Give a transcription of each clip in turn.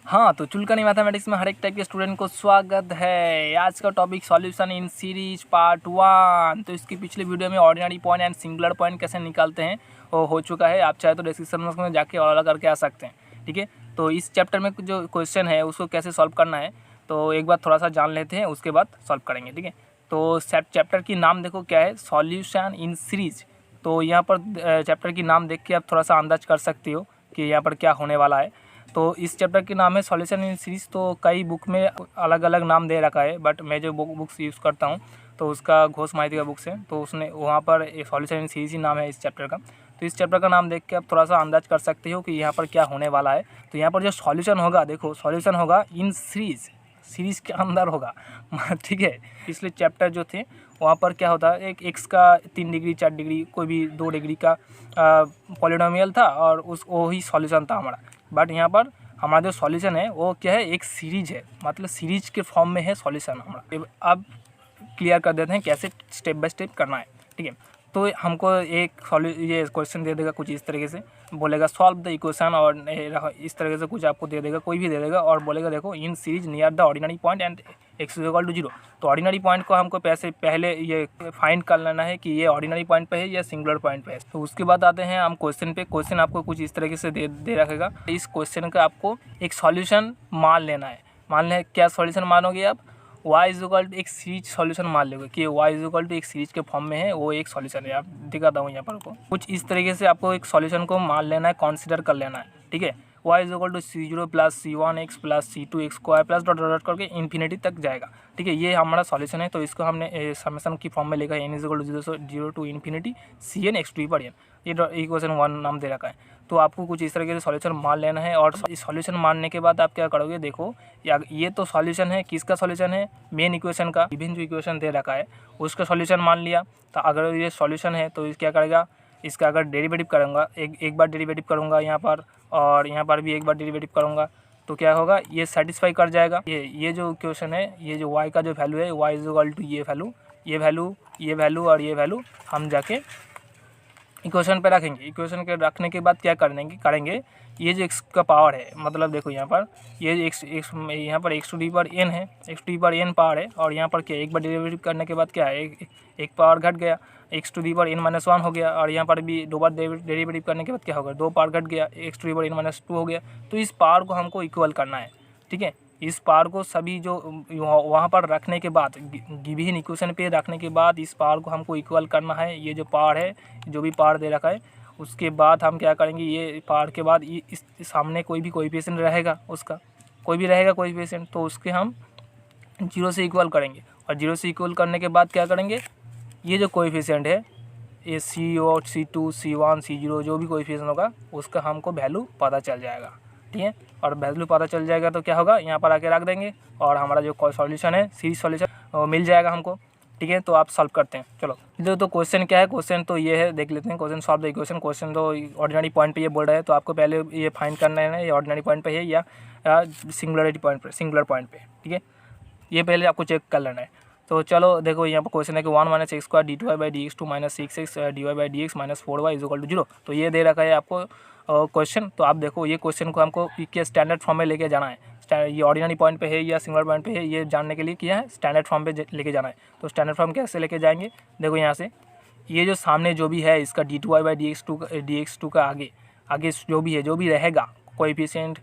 हाँ, तो चुलकनी मैथमेटिक्स में हर एक टाइप के स्टूडेंट को स्वागत है। आज का topic solution in series part 1। तो इसकी पिछले वीडियो में ordinary point and singular point कैसे निकालते हैं वो हो चुका है। आप चाहे तो डिस्क्रिप्शन बॉक्स में जाके और करके आ सकते हैं, ठीक है। तो इस चैप्टर में जो क्वेश्चन है उसको कैसे सॉल्व करना है तो एक बार थोड़ा सा जान लेते हैं, उसके बाद सॉल्व करेंगे, ठीक है। तो चैप्टर की नाम देखो क्या है, सॉल्यूशन इन सीरीज। तो यहाँ पर चैप्टर की नाम देख के आप थोड़ा सा अंदाज कर सकते हो कि यहाँ पर क्या होने वाला है। तो इस चैप्टर के नाम है सॉल्यूशन इन सीरीज। तो कई बुक में अलग अलग नाम दे रखा है, बट मैं जो बुक्स यूज़ करता हूँ तो उसका घोष माहिती का बुक्स है, तो उसने वहाँ पर सॉल्यूशन इन सीरीज ही नाम है इस चैप्टर का। तो इस चैप्टर का नाम देख के आप थोड़ा सा अंदाज कर सकते हो कि यहाँ पर क्या होने वाला है। तो यहाँ पर जो सॉल्यूशन होगा, देखो सॉल्यूशन होगा इन सीरीज, सीरीज़ के अंदर होगा ठीक है। पिछले चैप्टर जो थे वहाँ पर क्या होता है, एक एक्स का 3 डिग्री 4 डिग्री कोई भी 2 डिग्री का पॉलिनोमियल था और उस वही सॉल्यूशन था हमारा। बट यहाँ पर हमारा जो सॉल्यूशन है वो क्या है, एक सीरीज है, मतलब सीरीज के फॉर्म में है सॉल्यूशन हमारा। अब क्लियर कर देते हैं कैसे स्टेप बाय स्टेप करना है, ठीक है। तो हमको एक ये क्वेश्चन दे देगा कुछ इस तरीके से, बोलेगा सॉल्व द इक्वेशन, और इस तरीके से कुछ आपको दे देगा, कोई भी दे देगा और बोलेगा देखो in series near the ordinary point and x is equal to 0। तो ऑर्डिनरी पॉइंट को हमको पहले ये फाइंड कर लेना है कि ये ऑर्डिनरी पॉइंट पे है या सिंगुलर पॉइंट पे है। तो उसके बाद आते हैं हम क्वेश्चन पे। क्वेश्चन आपको कुछ इस तरीके से दे रखेगा। इस क्वेश्चन का आपको एक सॉल्यूशन मान लेना है। मान लें क्या सॉल्यूशन मानोगे आप, y इज इक्वल टू एक सीरीज सॉल्यूशन मान लोगे कि y इज इक्वल टू एक सीरीज के फॉर्म में है, वो एक सॉल्यूशन है। आप दिखाता हूँ यहाँ पर को कुछ इस तरीके से आपको एक सॉल्यूशन को मान लेना है, कंसीडर कर लेना है, ठीक है। y is equal to c0 plus c1x plus c2x square plus dot dot करके इन्फिनिटी तक जाएगा, ठीक है। ये हमारा सॉल्यूशन है। तो इसको हमने समेशन की फॉर्म में लिखा है, n is equal to 0 to infinity cn x to पर n। ये इक्वेशन 1 नाम दे रखा है। तो आपको कुछ इस तरीके से सॉल्यूशन मान लेना है, और इस सॉल्यूशन मानने के बाद आप क्या करोगे, देखो ये तो सॉल्यूशन है, किसका सॉल्यूशन है, मेन इक्वेशन का। गिवन जो इक्वेशन दे रखा है उसका सॉल्यूशन मान लिया। तो अगर ये सॉल्यूशन है तो क्या करेगा, इसका अगर डेरिवेटिव करूँगा, एक बार डेरिवेटिव करूँगा यहाँ पर, और यहाँ पर भी एक बार डेरिवेटिव करूँगा, तो क्या होगा, ये सेटिस्फाई कर जाएगा। ये जो इक्वेशन है, ये जो y का जो वैल्यू है, y इज इक्वल टू ये वैल्यू, ये वैल्यू, ये वैल्यू और ये वैल्यू हम जाके इक्वेशन पे रखेंगे। इक्वेशन के रखने के बाद क्या करेंगे, ये जो x का पावर है, मतलब देखो यहाँ पर ये x यहाँ पर x टू डी पर n है, x टू डी पर n पावर है, और यहाँ पर क्या एक बार डेरिवेटिव करने के बाद क्या है, एक पावर घट गया, x टू डी पर n-1 हो गया, और यहाँ पर भी 2 बार डेरिवेटिव करने के बाद क्या होगा, 2 पावर घट गया, x टू डी पर n-2 हो गया। तो इस पावर को हमको इक्वल करना है, ठीक है। इस पावर को सभी जो वहाँ पर रखने के बाद, गिवन इक्वेशन पे रखने के बाद इस पावर को हमको इक्वल करना है। ये जो पावर है, जो भी पावर दे रखा है, उसके बाद हम क्या करेंगे, ये पावर के बाद इस सामने कोई भी कोएफिशिएंट रहेगा, उसका कोई भी रहेगा कोएफिशिएंट, तो उसके हम 0 से इक्वल करेंगे। और 0 से इक्वल करने के बाद क्या करेंगे, ये जो कोएफिशिएंट है, ये C0, C2, C1, C0 जो भी कोएफिशिएंट होगा उसका हमको वैल्यू पता चल जाएगा, ठीक है। और वैल्यू पता चल जाएगा तो क्या होगा, यहाँ पर आके रख देंगे और हमारा जो सॉल्यूशन है, सीरीज सॉल्यूशन मिल जाएगा हमको, ठीक है। तो आप सॉल्व करते हैं, चलो। तो क्वेश्चन क्या है, क्वेश्चन तो ये है, देख लेते हैं। Question solve the equation. Question तो ऑर्डिनरी पॉइंट पे ये बोल रहा है, तो आपको पहले ये फाइंड करना है ना, ये ऑर्डिनरी पॉइंट पे है या सिंगुलरिटी पॉइंट पे, सिंगुलर पॉइंट पे, ठीक है। ये पहले आपको चेक कर लेना है। तो चलो देखो यहाँ पर क्वेश्चन है कि 1 minus x square dy/dx2 minus 6x dy/dx minus 4y is equal to 0। तो ये दे रखा है आपको क्वेश्चन। तो आप देखो ये क्वेश्चन को हमको के स्टैंडर्ड फॉर्म में लेके जाना है। ये ऑर्डिनरी पॉइंट पे है या सिंगुलर पॉइंट पे है, ये जानने के लिए किया है, स्टैंडर्ड फॉर्म पे लेके जाना है। तो स्टैंडर्ड फॉर्म कैसे लेके जाएंगे, देखो यहाँ से ये जो सामने जो भी है इसका dy/dx2 का आगे जो भी रहेगा कोएफिशिएंट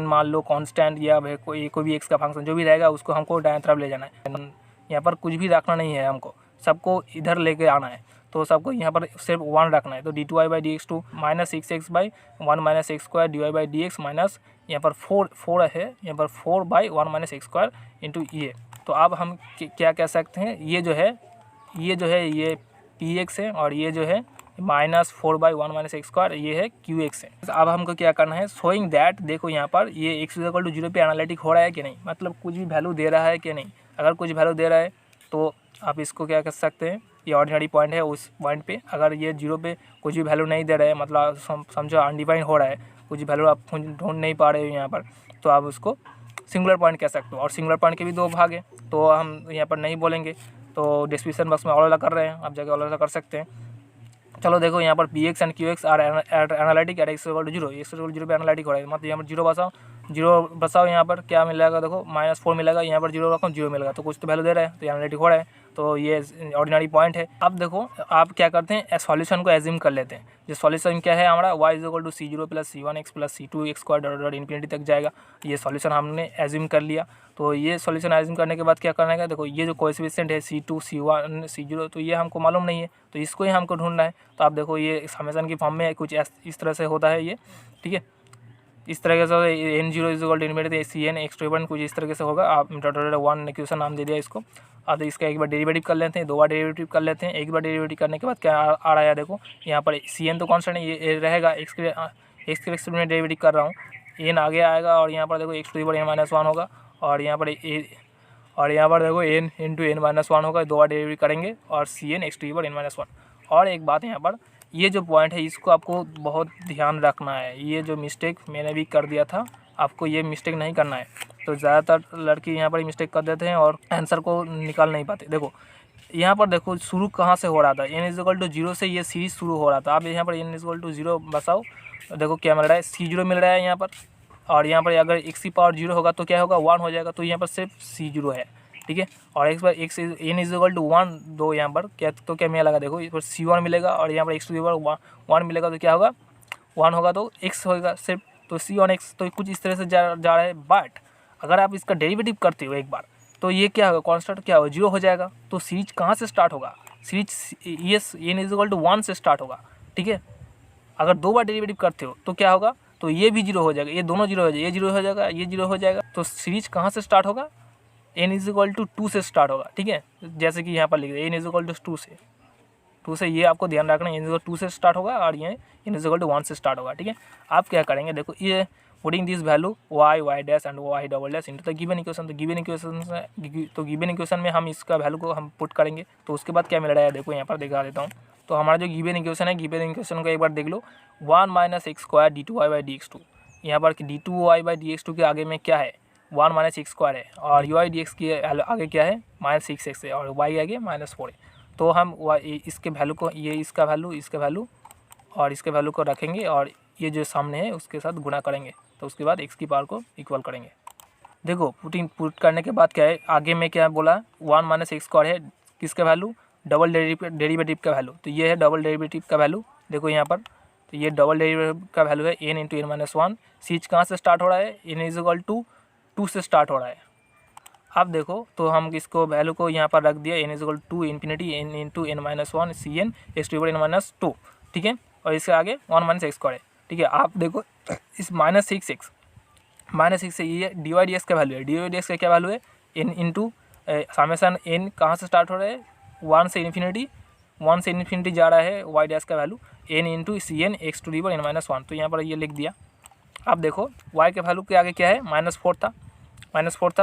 मान लो कांस्टेंट या कोई भी x का फंक्शन जो भी रहेगा उसको हमको दाएं तरफ ले जाना है। यहाँ पर कुछ भी रखना नहीं है, हमको सबको इधर लेके आना है। तो सबको यहाँ पर सिर्फ 1 रखना है। तो d2y/dx2 minus 6x/1 minus x square dy/dx minus यहाँ पर 4 है, यहाँ पर 4/1 माइनस एक्स स्क्वायर इंटू ये। तो अब हम क्या कह सकते हैं, ये जो है ये px है, और ये जो है माइनस 4/1 माइनस एक्स स्क्वायर ये है qx है। अब हमको क्या करना है, शोइंग दैट, देखो यहाँ पर ये x इक्वल टू 0 पे एनालिटिक हो रहा है कि नहीं, मतलब कुछ भी वैल्यू दे रहा है कि नहीं। अगर कुछ वैल्यू दे रहा है तो आप इसको क्या कर सकते हैं, ये ऑर्डिनरी पॉइंट है, उस पॉइंट पे अगर ये 0 पे कुछ भी वैल्यू नहीं दे रहा है, मतलब समझो अनडिफाइंड हो रहा है, कुछ वैल्यू आप ढूंढ नहीं पा रहे हो यहाँ पर, तो आप उसको सिंगुलर पॉइंट कह सकते हो। और सिंगुलर पॉइंट के भी 2 भाग है, तो हम यहाँ पर नहीं बोलेंगे, तो डिस्क्रिप्शन बॉक्स में ऑल कर रहे हैं, आप जाके ऑल कर सकते हैं। चलो देखो यहाँ पर px and qx are analytic at x equal to 0, x equal to 0 पे एनालिटिक हो रहा है, मतलब यहाँ पर 0 बसाओ जीरो बसाओ, यहाँ पर क्या मिलेगा देखो -4 मिलेगा, यहाँ पर जीरो रखो 0 मिलेगा, तो कुछ तो वैल्यू दे रहा है, तो एनालिटिक हो रहा है, तो ये ऑर्डिनरी पॉइंट है। अब देखो आप क्या करते हैं, सॉल्यूशन को एज्यूम कर लेते हैं। जो सॉल्यूशन क्या है हमारा y = c0 + c1x + c2x² infinity तक जाएगा। ये सॉल्यूशन हमने एज्यूम कर लिया। तो ये सॉल्यूशन एज्यूम करने के बाद क्या करना है, देखो ये जो कोएफिशिएंट है c2 c1 c0, तो ये हमको मालूम नहीं है, तो इसको ही हमको ढूंढना है। तो आप देखो ये समेशन की फॉर्म में कुछ इस तरह से होता है ये, ठीक है, इस तरह से n0 = इन्फिनिटी cn x1 कुछ इस तरह से होगा। आप 1 इक्वेशन नाम दे दिया इसको। अब इसका एक बार डेरिवेटिव कर लेते हैं, 2 बार डेरिवेटिव कर लेते हैं। एक बार डेरिवेटिव करने के बाद क्या आ रहा है देखो, यहाँ पर cn तो कांस्टेंट है, ये रहेगा, x के रिस्पेक्ट में डेरिवेटिव कर रहा हूँ, n आगे आएगा और यहाँ पर देखो x⁻n-1 होगा, और यहाँ पर देखो n × n-1 होगा। 2 बार डेरिवेटिव करेंगे और cn x⁻n-1। और एक बात यहाँ पर, ये जो पॉइंट है इसको आपको बहुत ध्यान रखना है। ये जो मिस्टेक मैंने भी कर दिया था, आपको ये मिस्टेक नहीं करना है। तो ज़्यादातर लड़के यहाँ पर मिस्टेक कर देते हैं और आंसर को निकाल नहीं पाते। देखो यहाँ पर देखो शुरू कहाँ से हो रहा था, n = 0 से ये सीरीज शुरू हो रहा था। आप यहाँ पर n = 0 बसाओ, देखो क्या मिल रहा है, c0 मिल रहा है यहाँ पर, और यहाँ पर अगर x की पावर 0 होगा तो क्या होगा, 1 हो जाएगा, तो यहाँ पर सिर्फ c0 है, ठीक है। और n = 1 दो यहाँ पर क्या, तो क्या मिलेगा देखो, इस पर c1 मिलेगा और यहाँ पर x⁻1 मिलेगा, तो क्या होगा 1 होगा तो x होगा सिर्फ, तो c1x। तो कुछ इस तरह से जा रहा है। बट अगर आप इसका डेरिवेटिव करते हो एक बार, तो ये क्या होगा, कांस्टेंट क्या होगा, 0 हो जाएगा। तो सीरीज कहाँ से स्टार्ट होगा, सीरीज ये n = 1 से स्टार्ट होगा, ठीक है। अगर 2 बार डेरिवेटिव करते हो तो क्या होगा, तो ये भी 0 हो जाएगा, ये दोनों 0 हो जाएगा, ये 0 हो जाएगा, ये 0 हो जाएगा। तो सीरीज कहाँ से स्टार्ट होगा, n = 2 से स्टार्ट होगा, ठीक है। जैसे कि यहाँ पर लिख दिया n = 2 से ये आपको ध्यान रखना है, n = 2 से स्टार्ट होगा और ये n = 1 से स्टार्ट होगा, ठीक है। आप क्या करेंगे देखो, ये putting this value y dash and y double dash into the given equation. तो गिवन इक्वेशन में हम इसका वैल्यू को हम पुट करेंगे, तो उसके बाद क्या मिल रहा है देखो, यहाँ पर दिखा देता हूँ। तो हमारा जो गिवन इक्वेशन है, गिवन इक्वेशन को एक बार देख लो, 1 - x² d2y/dx2। यहाँ पर d2y/dx2 के आगे में क्या है, 1 - x² है, और u dx के आगे क्या है, -6x है, और y आगे -4 है। तो हम इसके वैल्यू को, ये इसका वैल्यू, इसका वैल्यू और इसके वैल्यू को रखेंगे, और ये जो सामने है उसके साथ गुणा करेंगे, तो उसके बाद x की पावर को इक्वल करेंगे। देखो पुट करने के बाद क्या है, आगे में क्या बोला, 1 - x² है, किसका वैल्यू, डबल डेरिवेटिव का वैल्यू। तो ये है डबल डेरिवेटिव का वैल्यू, देखो यहाँ पर। तो ये डबल डेरिवेटिव का वैल्यू है n × n-1। सीरीज कहाँ से स्टार्ट हो रहा है, n = 2 से स्टार्ट हो रहा है। अब देखो, तो हम इसको वैल्यू को यहाँ पर रख दिया, n = 2 infinity n × n-1 cn x⁻n-2, ठीक है। और इसके आगे 1 - x², ठीक है। आप देखो इस -6 से ये dy/dx का वैल्यू है, dy/dx का क्या वैल्यू है, n इंटू समेशन n कहाँ से स्टार्ट हो रहा है, 1 से इन्फिनिटी जा रहा है y डैश का वैल्यू, n × cn x⁻n-1। तो यहाँ पर ये लिख दिया। अब देखो y के वैल्यू के आगे क्या है, -4 था,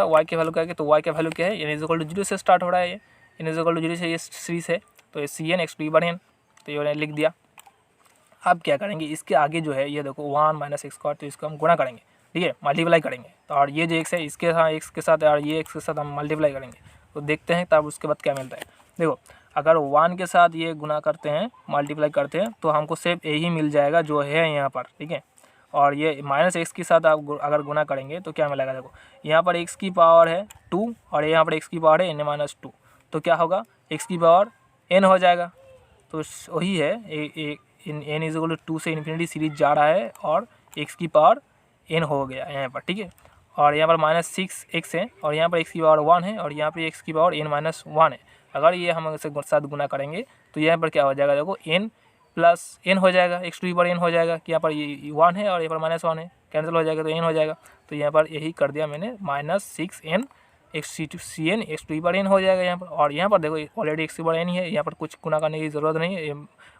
y के वैल्यू के आगे, तो y का वैल्यू क्या है, n = 0 से स्टार्ट हो रहा है, ये n = 0 से ये सीरीज है, तो ये cn x⁻n, तो ये लिख दिया। अब क्या करेंगे, इसके आगे जो है ये देखो 1 - x², तो इसको हम गुणा करेंगे, ठीक है, मल्टीप्लाई करेंगे। तो और ये जो x है, इसके साथ x के साथ और ये x के साथ हम मल्टीप्लाई करेंगे, तो देखते हैं तब उसके बाद क्या मिलता है। देखो अगर 1 के साथ ये गुणा करते हैं, मल्टीप्लाई करते हैं, तो हमको सिर्फ यही मिल जाएगा जो है यहाँ पर, ठीक है। और ये -x के साथ आप अगर गुणा करेंगे तो क्या मिलेगा, देखो यहाँ पर x की पावर है 2 और यहाँ पर x की पावर है n-2, तो क्या होगा, x की पावर n हो जाएगा। तो वही है, n = 2 से इन्फिनिटी सीरीज जा रहा है और x की पावर n हो गया यहाँ पर, ठीक है। और यहाँ पर -6x है, और यहाँ पर x की पावर 1 है, और यहाँ पर x की पावर n-1 है। अगर ये हम इसके साथ गुना करेंगे तो यहाँ पर क्या हो जाएगा, देखो n + n हो जाएगा, x⁻n हो जाएगा, कि यहाँ पर ये 1 है और यहाँ पर -1 है, कैंसिल हो जाएगा, तो n हो जाएगा। तो यहाँ पर यही कर दिया मैंने, -6n cn x⁻n हो जाएगा यहाँ पर। और यहाँ पर देखो ऑलरेडी x⁻n ही है, यहाँ पर कुछ गुना करने की ज़रूरत नहीं है, ये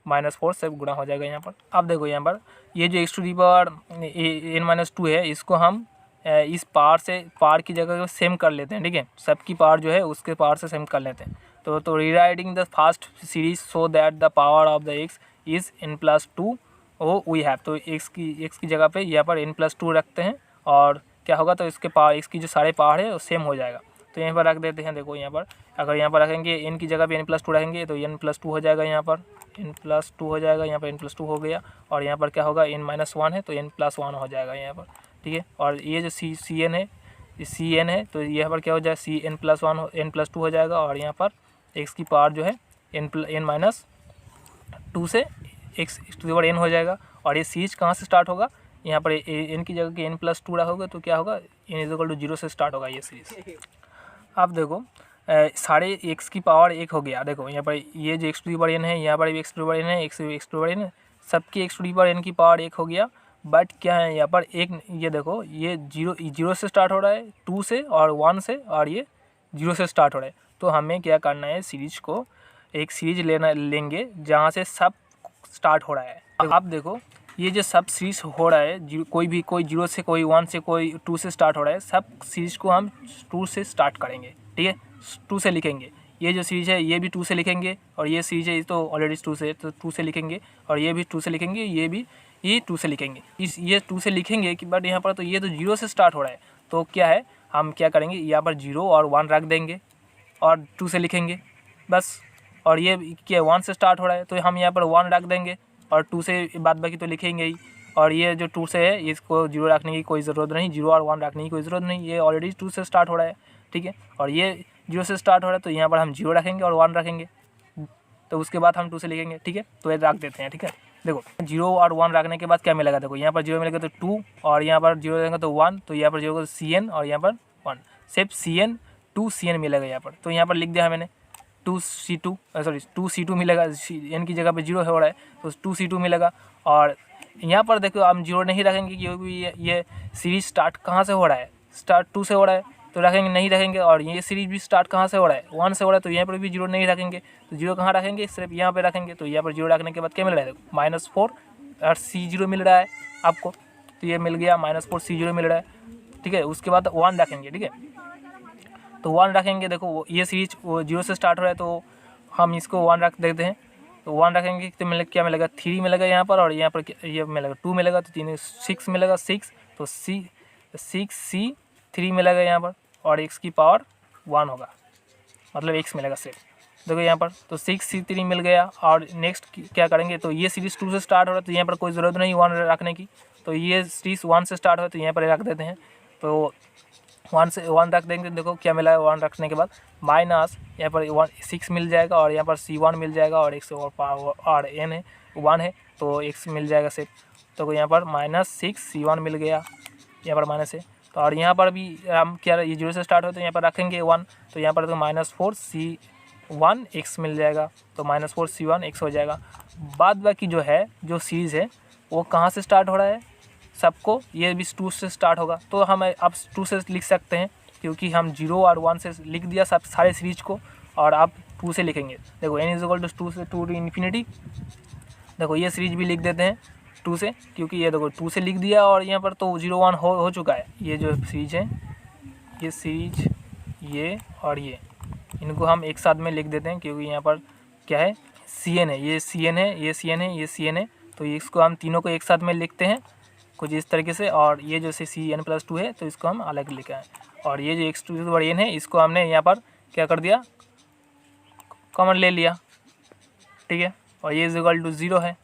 -4 से गुना हो जाएगा यहाँ पर। अब देखो यहाँ पर ये जो x⁻n-2 है, इसको हम इस पावर की जगह सेम कर लेते हैं, ठीक है। सबकी पावर जो है उसके पावर से सेम कर लेते हैं। तो rewriting the first series so that the power of the x is n+2 oh we have. तो x की जगह पे यहाँ पर n+2 रखते हैं, और क्या होगा, तो इसके पावर, इसकी जो सारे पावर है वो सेम हो जाएगा। तो यहाँ पर रख देते हैं। देखो यहाँ पर अगर यहाँ पर रखेंगे n की जगह पे n+2 रखेंगे, तो n+2 हो जाएगा, यहाँ पर n+2 हो जाएगा, यहाँ पर n+2 हो गया। और यहाँ पर क्या होगा, n-1 है तो n+1 हो जाएगा यहाँ पर, ठीक है। और ये जो सी एन है, ये सी एन है, तो यहाँ पर क्या हो जाएगा, c n plus 1 n plus 2 हो जाएगा। और यहाँ पर एक्स की पावर जो है एन माइनस 2 से x to the power n हो जाएगा। और ये सीरीज कहाँ से स्टार्ट होगा, यहाँ पर एन की जगह एन प्लस 2 रखोगे तो क्या होगा, एन इज इक्वल टू 0 से स्टार्ट होगा ये सीरीज। अब देखो सारे एक्स की पावर 1 हो गया। देखो यहाँ पर ये जो x to the power n है, यहाँ पर भी x to the power n है, x to the power n है, सबकी x to the power n की पावर 1 हो गया। बट क्या है यहाँ पर एक, ये देखो ये जीरो से स्टार्ट हो रहा है, 2 से और 1 से, और ये 0 से स्टार्ट हो रहा है। तो हमें क्या करना है, सीरीज को एक सीरीज लेंगे जहाँ से सब स्टार्ट हो रहा है। अब देखो ये जो सब सीरीज हो रहा है, कोई 0 से, कोई 1 से, कोई 2 से स्टार्ट हो रहा है, सब सीरीज को हम 2 से स्टार्ट करेंगे, ठीक है। 2 से लिखेंगे, ये जो सीरीज है ये भी 2 से लिखेंगे, और ये सीरीज है तो ऑलरेडी 2 से, तो 2 से लिखेंगे, और ये भी 2 से लिखेंगे, ये भी 2 से लिखेंगे। ये 2 से लिखेंगे कि बट यहाँ पर तो ये तो 0 से स्टार्ट हो रहा है, तो क्या है हम क्या करेंगे, यहाँ पर 0 और 1 रख देंगे और 2 से लिखेंगे बस। और ये क्या 1 से स्टार्ट हो रहा है, तो हम यहाँ पर 1 रख देंगे और 2 से बाद बाकी तो लिखेंगे ही। और ये जो 2 से है इसको 0 रखने की कोई ज़रूरत नहीं, 0 और 1 रखने की कोई ज़रूरत नहीं, ये ऑलरेडी 2 से स्टार्ट हो रहा है, ठीक है। और ये 0 से स्टार्ट हो रहा है, तो यहाँ पर हम 0 रखेंगे और 1 रखेंगे, तो उसके बाद हम 2 से लिखेंगे, ठीक है। तो ये रख देते हैं, ठीक है। देखो 0 और 1 रखने के बाद क्या मिलेगा, देखो यहाँ पर 0 मिलेगा तो 2, और यहाँ पर 0 रहेगा तो 1, तो यहाँ पर 0 सी एन, और यहाँ पर 1, सिर्फ सी एन 2 सी एन मिलेगा यहाँ पर। तो यहाँ पर लिख दिया है मैंने 2C2 मिलेगा, एन की जगह पे 0 हो रहा है तो 2C2 मिलेगा। और यहाँ पर देखो हम 0 नहीं रखेंगे क्योंकि ये सीरीज स्टार्ट कहाँ से हो रहा है, स्टार्ट 2 से हो रहा है, तो रखेंगे नहीं रखेंगे। और ये सीरीज भी स्टार्ट कहाँ से हो रहा है, 1 से हो रहा है, तो यहाँ पर भी 0 नहीं रखेंगे, तो 0 कहाँ रखेंगे, सिर्फ यहाँ पे रखेंगे। तो यहाँ पर 0 रखने के बाद क्या मिल रहा है, -4 और C0 मिल रहा है आपको, तो ये मिल गया -4 C0 मिल रहा है, ठीक है। उसके बाद 1 रखेंगे, ठीक है, तो 1 रखेंगे। देखो ये सीरीज 0 से स्टार्ट हो रहा है, तो हम इसको 1 रख देते हैं, तो 1 रखेंगे तो क्या मिलेगा, 3 मिलेगा यहाँ पर, और यहाँ पर ये मिलेगा 2 मिलेगा, तो 3 6 मिलेगा, 6, तो 6C3 मिलेगा यहाँ पर, और x की पावर 1 होगा, मतलब x मिलेगा सिर्फ। देखो यहाँ पर तो 6C3 मिल गया। और नेक्स्ट क्या करेंगे, तो ये सीरीज़ 2 से स्टार्ट हो रहा है, तो यहाँ पर कोई ज़रूरत नहीं 1 रखने की, तो ये सीरीज़ 1 से स्टार्ट हो रहा है, तो यहाँ पर रख देते हैं, तो 1 रख देंगे। देखो क्या मिला है 1 रखने के बाद, माइनस यहाँ पर 6 मिल जाएगा, और यहाँ पर C1 मिल जाएगा, और x और n है 1 है, तो x मिल जाएगा सिर्फ। तो यहाँ पर -6 C1 मिल गया, यहाँ पर माइनस है। तो और यहाँ पर भी हम क्या, ये 0 से स्टार्ट हो तो यहाँ पर रखेंगे 1, तो यहाँ पर तो -4 C1 x मिल जाएगा, तो -4 C1 x हो जाएगा। बाद बाकी जो है, जो सीरीज़ है वो कहाँ से स्टार्ट हो रहा है, सबको ये भी 2 से स्टार्ट होगा, तो हम अब 2 से लिख सकते हैं, क्योंकि हम 0 और 1 से लिख दिया सब सारे सीरीज को, और आप 2 से लिखेंगे। देखो n = 2 से 2 to infinity, देखो ये सीरीज भी लिख देते हैं 2 से, क्योंकि ये देखो 2 से लिख दिया, और यहाँ पर तो 0 1 हो चुका है। ये जो सीरीज है, ये सीरीज, ये और ये, इनको हम एक साथ में लिख देते हैं, क्योंकि यहाँ पर क्या है, CN है, ये CN है, ये CN है, ये CN है, तो इसको हम तीनों को एक साथ में लिखते हैं कुछ इस तरीके से। और ये जो CN+2 है, तो इसको हम अलग लिखा है। और ये जो x⁴n है, इसको हमने यहाँ पर क्या कर दिया, कॉमन ले लिया, ठीक है। और ये = 0 है,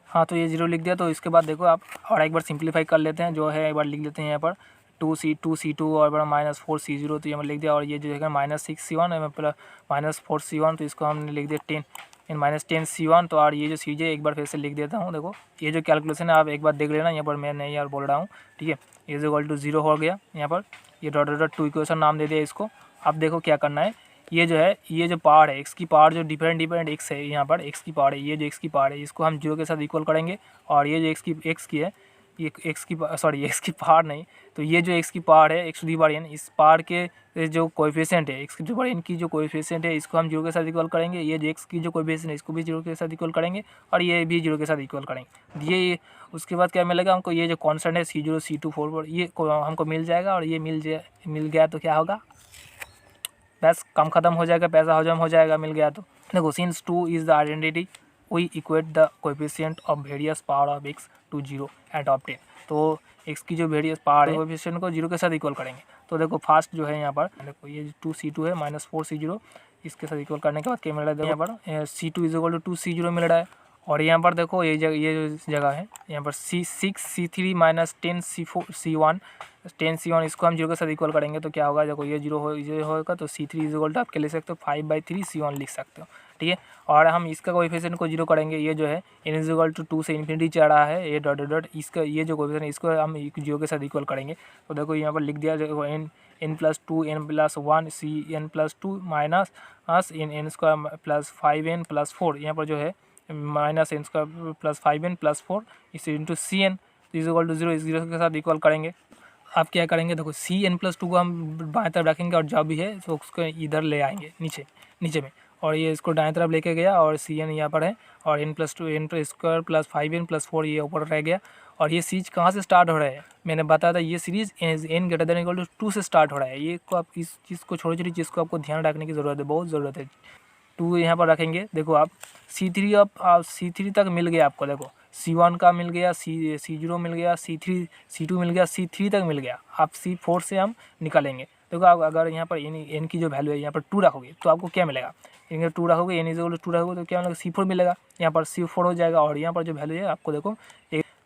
हाँ, तो ये 0 लिख दिया। तो इसके बाद देखो आप और एक बार सिंप्लीफाई कर लेते हैं, जो है एक बार लिख लेते हैं यहाँ पर 2C2 और बड़ा -4 C0, तो यहाँ पर लिख दिया। और ये जो है -6 C1 प्लस -4 C1, तो इसको हमने लिख दिया 10 C1। तो और ये जो चीज़ है एक बार फिर से लिख देता हूँ। देखो ये जो कैलकुलेशन है आप एक बार देख लेना, यहाँ पर मैं नहीं यार बोल रहा हूँ, ठीक है। ये = 0 हो गया, यहाँ पर ये .2 इक्वेशन नाम दे दिया इसको। अब देखो क्या करना है, ये जो है, ये जो पावर है, x की पावर जो डिफरेंट x है, यहाँ पर x की पावर है, ये जो x की पावर है, इसको हम 0 के साथ इक्वल करेंगे। और ये जो x की है, ये x की पावर नहीं, तो ये जो x की पावर है, x⁴n, इस पावर के जो कोएफिशिएंट है, x⁴n की जो कोएफिशिएंट है, इसको हम 0 के साथ इक्वल करेंगे। ये जो x की जो कोएफिशिएंट है, इसको भी 0 के साथ इक्वल करेंगे, और ये भी 0 के साथ इक्वल करेंगे। ये उसके बाद क्या मिलेगा हमको, ये जो कॉन्स्टेंट है C0 C2 4 ये हमको मिल जाएगा। और ये मिल गया तो क्या होगा, बस काम खत्म हो जाएगा, पैसा हजम हो जाएगा, मिल गया तो। देखो since 2 is the identity, we equate the coefficient of various power of x to 0 and obtain। तो x की जो वेरियस पावर है, कोएफिशिएंट को 0 के साथ इक्वल करेंगे। तो देखो फास्ट जो है यहाँ पर, देखो ये 2C2 है, -4 C0, इसके साथ इक्वल करने के बाद क्या मिल रहा है, यहाँ पर C2 = 2 C0 मिल रहा है। और यहाँ पर देखो ये जो जगह है यहाँ पर C6 C3 minus 10 C1 10 C1 इसको हम 0 के साथ इक्वल करेंगे तो क्या होगा, देखो ये 0 होगा तो C3 इज इक्वल टू आप क्या लिख सकते हो 5/3 C1 लिख सकते हो, ठीक है। और हम इसका कोएफिशिएंट को 0 करेंगे, ये जो है n इज इक्वल टू 2 से इन्फिनिटी चढ़ रहा है ये डॉट डॉट, इसका ये जो कोएफिशिएंट है इसको हम 0 के साथ इक्वल करेंगे। तो देखो यहाँ पर लिख दिया, देखो n+2 n+1 n+2 minus n² plus 5n+4 यहाँ पर जो है माइनस n² प्लस 5n+4 इस into CN is equal to 0, इस 0 के साथ इक्वल करेंगे। आप क्या करेंगे, देखो CN+2 को हम बाएं तरफ रखेंगे और जो भी है तो उसको इधर ले आएंगे नीचे में, और ये इसको दाएं तरफ लेके गया और CN यहाँ पर है और n+2 n² प्लस 5n+4 ये ऊपर रह गया। और ये सीरीज कहाँ से स्टार्ट हो रहा है, मैंने बताया था ये सीरीज n > 2 से स्टार्ट हो रहा है। ये को आप इस चीज़ को छोटी छोटी चीज़ को आपको ध्यान रखने की ज़रूरत है, बहुत ज़रूरत है। 2 यहाँ पर रखेंगे, देखो आप C3 अब C3 तक मिल गया आपको, देखो C1 का मिल गया, C0 मिल गया, C3 C2 मिल गया, C3 तक मिल गया। आप C4 से हम निकालेंगे। देखो आप अगर यहाँ पर n की जो वैल्यू है यहाँ पर 2 रखोगे तो आपको क्या मिलेगा, इनके 2 रखोगे n इज इक्वल टू 2 रखोगे तो क्या मिलेगा C4 मिलेगा, यहाँ पर C4 हो जाएगा। और यहाँ पर जो वैल्यू है आपको देखो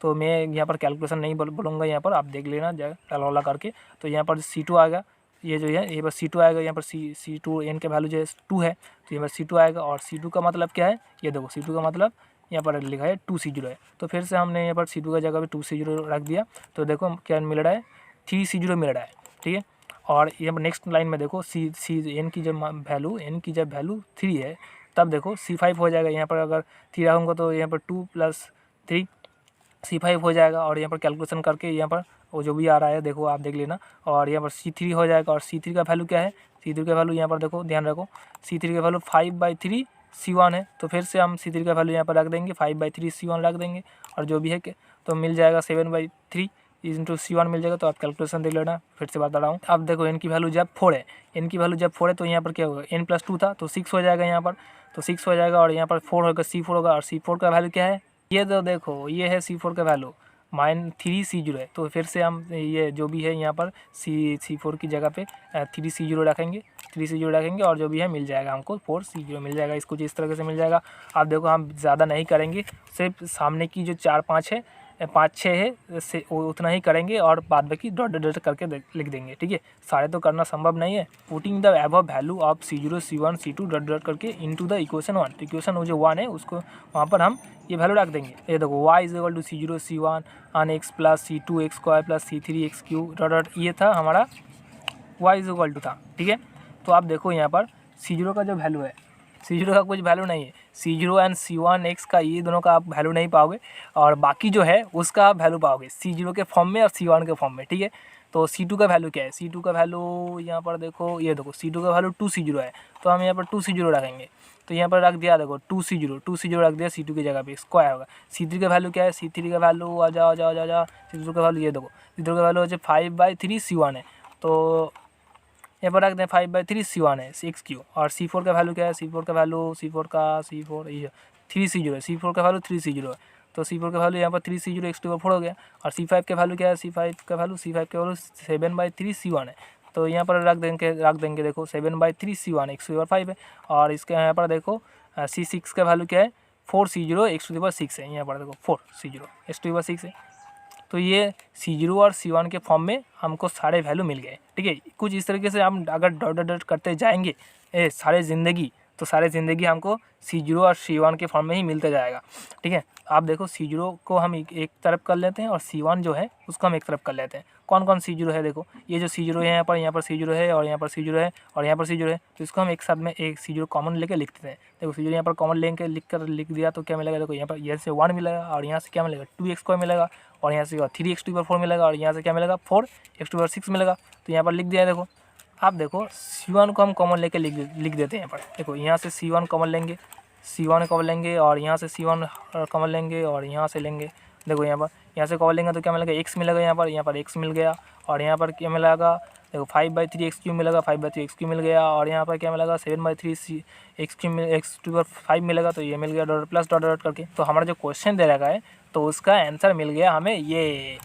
तो मैं यहाँ पर कैलकुलेशन नहीं बोलूँगा, यहाँ पर आप देख लेना डाला करके। तो यहाँ पर C2 आएगा, ये जो है यहाँ पर C2 आएगा, यहाँ पर C2 n के वैल्यू जो है 2 है तो यहाँ पर C2 आएगा। और C2 का मतलब क्या है, ये देखो C2 का मतलब यहाँ पर लिखा है 2C0 है, तो फिर से हमने यहाँ पर C2 का जगह पे 2C0 रख दिया। तो देखो क्या मिल रहा है 3C0 मिल रहा है, ठीक है। और यहाँ पर नेक्स्ट लाइन में देखो n की जब वैल्यू 3 है तब देखो C5 हो जाएगा। यहाँ पर अगर 3 रखूँगा तो यहाँ पर 2 + 3 C5 हो जाएगा। और यहाँ पर कैलकुलेशन करके यहाँ पर वो जो भी आ रहा है देखो आप देख लेना। और यहाँ पर C3 हो जाएगा। और C3 का वैल्यू क्या है, C3 का वैल्यू यहाँ पर देखो ध्यान रखो, C3 का वैल्यू 5/3 C1 है। तो फिर से हम C3 का वैल्यू यहाँ पर रख देंगे, 5/3 C1 रख देंगे। और जो भी है तो मिल जाएगा 7/3 इंटू C1 मिल जाएगा। तो आप कैलकुलेशन देख लेना, फिर से बता रहा हूँ। अब देखो n की वैल्यू जब 4 है, n की वैल्यू जब 4 है तो यहाँ पर क्या होगा, n+2 था तो 6 हो जाएगा यहाँ पर, तो 6 हो जाएगा। और यहाँ पर 4 होगा, C4 होगा। और C4 का वैल्यू क्या है, ये तो देखो ये है C4 का वैल्यू -3C0 है। तो फिर से हम ये जो भी है यहाँ पर C4 की जगह पे 3C0 रखेंगे, 3C0 रखेंगे और जो भी है मिल जाएगा हमको 4C0 मिल जाएगा। इसको जिस तरह से मिल जाएगा आप देखो, हम ज़्यादा नहीं करेंगे, सिर्फ सामने की जो 4-5 है 5-6 है से उतना ही करेंगे और बाद बाकी डॉट डॉट करके लिख देंगे, ठीक है। सारे तो करना संभव नहीं है। Putting the above value of C0 C1 C2 dot dot करके इनटू द इक्वेशन 1, तो इक्वेशन वो जो 1 है उसको वहाँ पर हम ये वैल्यू रख देंगे। ये देखो y is equal to C0 C1 on x plus C2 x² plus C3 x³ dot dot, ये था हमारा y इज इक्वल टू था, ठीक है। तो आप देखो यहाँ पर C0 का जो वैल्यू है, C0 का कुछ वैल्यू नहीं है, C0 एंड C1 x का ये दोनों का आप वैल्यू नहीं पाओगे। और बाकी जो है उसका आप वैल्यू पाओगे C0 के फॉर्म में और C1 के फॉर्म में, ठीक है। तो C2 का वैल्यू क्या है, C2 का वैल्यू यहाँ पर देखो, ये देखो C2 का वैल्यू 2C0 है तो हम यहाँ पर 2C0 रखेंगे। तो यहाँ पर रख दिया, देखो 2C0 रख दिया C2 की जगह पे, स्क्वायर होगा। C3 का वैल्यू क्या है, C3 का वैल्यू आ जाओ C3 का वैल्यू ये देखो, C3 का वैल्यू है 5/3 C1 है, तो यहाँ पर रख दें 5/3 C1 है 6Q। और C4 का वैल्यू क्या है, C4 का वैल्यू ये 3C0 है, C4 का वैल्यू 3C0 है, तो C4 का वैल्यू यहाँ पर 3C0 x⁴ हो गया। और C5 का वैल्यू क्या है, C5 का वैल्यू 7/3 C1 है, तो यहाँ पर रख देंगे देखो 7/3 C1 x⁵ है। और इसके यहाँ पर देखो C6 का वैल्यू क्या है, 4C0 x⁶ है, यहाँ पर देखो 4C0 x⁶ है। तो ये C0 और C1 के फॉर्म में हमको सारे वैल्यू मिल गए, ठीक है। कुछ इस तरीके से हम अगर डॉट डॉट करते जाएंगे सारे ज़िंदगी हमको C0 और C1 के फॉर्म में ही मिलता जाएगा, ठीक है। आप देखो C0 को हम एक तरफ कर लेते हैं और C1 जो है उसको हम एक तरफ कर लेते हैं। कौन कौन C0 है, देखो ये जो C0 है यहाँ पर C0 है और यहाँ पर C0 है और यहाँ पर C0 है, तो इसको हम एक साथ में एक C0 कॉमन लेके लिख देते हैं। देखो C0 यहाँ पर कॉमन लेके लिख दिया तो क्या मिलेगा, देखो यहाँ पर यहाँ से 1 मिलेगा और यहाँ से क्या मिलेगा 2x² मिलेगा और यहाँ से 3x⁴ मिलेगा और यहाँ से क्या मिलेगा 4x⁴ मिलेगा। तो यहाँ पर लिख दिया है। देखो आप देखो C1 को हम कॉमन लेके लिख देते हैं। यहाँ पर देखो यहाँ से C1 कॉमन लेंगे और यहाँ से C1 कॉमन लेंगे और यहाँ से लेंगे। देखो यहाँ से कॉमन लेंगे तो क्या मिलेगा, x मिलेगा, यहाँ पर x मिल गया। और यहाँ पर क्या मिलेगा, देखो 5/3 x³ मिलेगा, 5/3 x³ मिल गया। और यहाँ पर क्या मिलेगा 7/3 x⁵ मिलेगा, तो ये मिल गया डॉट प्लस डॉट करके। तो हमारा जो क्वेश्चन दे रखा है तो उसका आंसर मिल गया हमें ये।